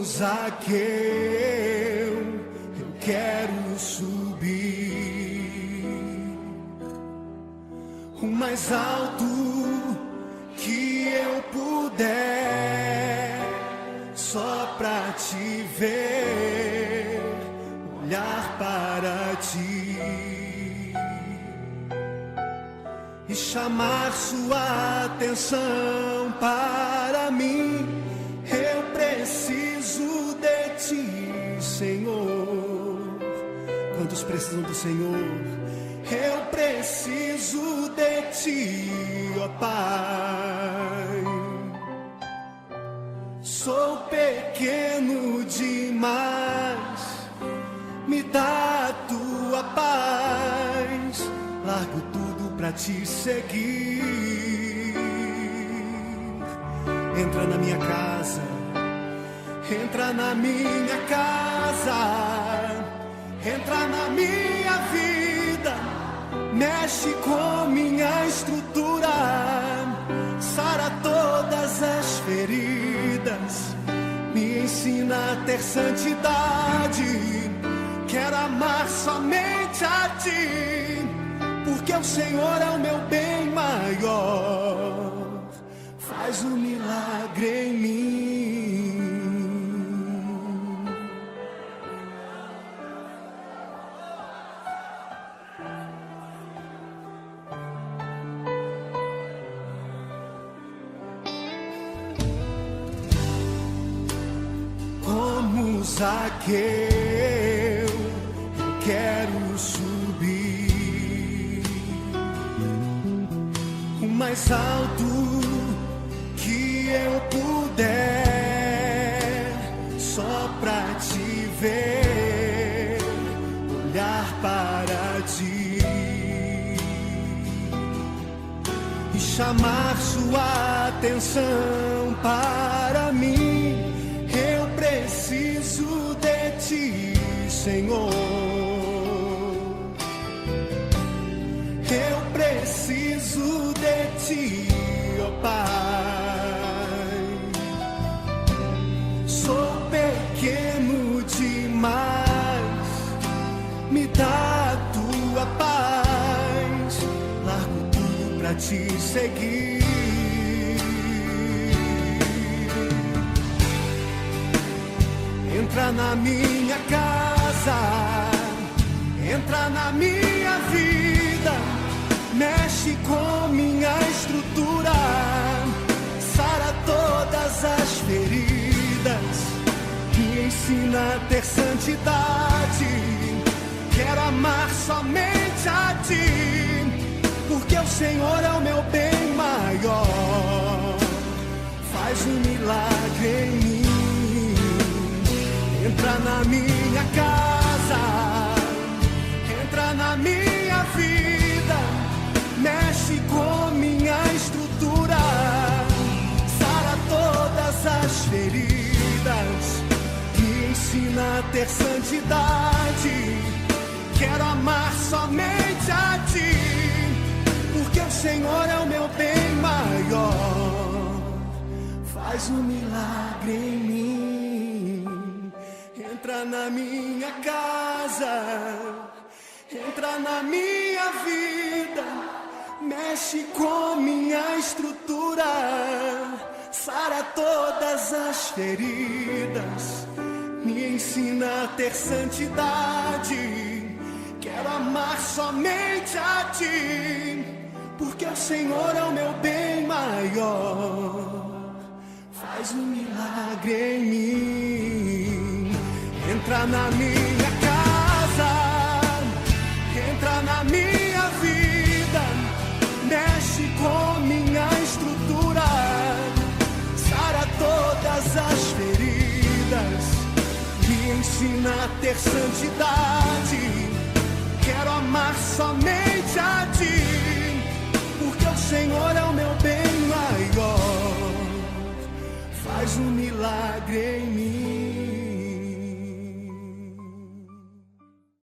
Zaqueu, eu quero subir o mais alto que eu puder, só pra te ver, olhar para ti e chamar sua atenção para mim. Eu preciso de ti, Senhor. Quantos precisam do Senhor? Eu preciso de ti, ó Pai. Sou pequeno demais, me dá a tua paz. Largo tudo pra te seguir. Entra na minha casa, entra na minha casa, entra na minha vida, mexe com minha estrutura, sara todas as feridas, me ensina a ter santidade. Quero amar somente a ti, porque o Senhor é o meu bem maior. Faz um milagre em mim. Como Zaqueu, eu quero subir o mais alto que eu puder, só pra te ver, olhar para ti e chamar sua atenção para mim. Eu preciso de ti, Senhor. Eu preciso de ti, ó Pai. Sou pequeno demais, me dá a tua paz. Largo tudo pra te seguir. Entra na minha casa, entra na minha vida, mexe com minha estrutura, sara todas as feridas, me ensina a ter santidade. Quero amar somente a ti, porque o Senhor é o meu bem maior. Faz um milagre em mim. Entra na minha casa, entra na minha vida, mexe com minha estrutura, sara todas as feridas, me ensina a ter santidade. Quero amar somente a ti, porque o Senhor é o meu bem maior. Faz um milagre em mim. Entra na minha casa, entra na minha vida, mexe com minha estrutura, sara todas as feridas, me ensina a ter santidade. Quero amar somente a ti, porque o Senhor é o meu bem maior. Faz um milagre em mim. Entra na minha casa, entra na minha vida, mexe com minha estrutura, sara todas as feridas, me ensina a ter santidade. Quero amar somente a ti, porque o Senhor é o meu bem maior. Faz um milagre em mim.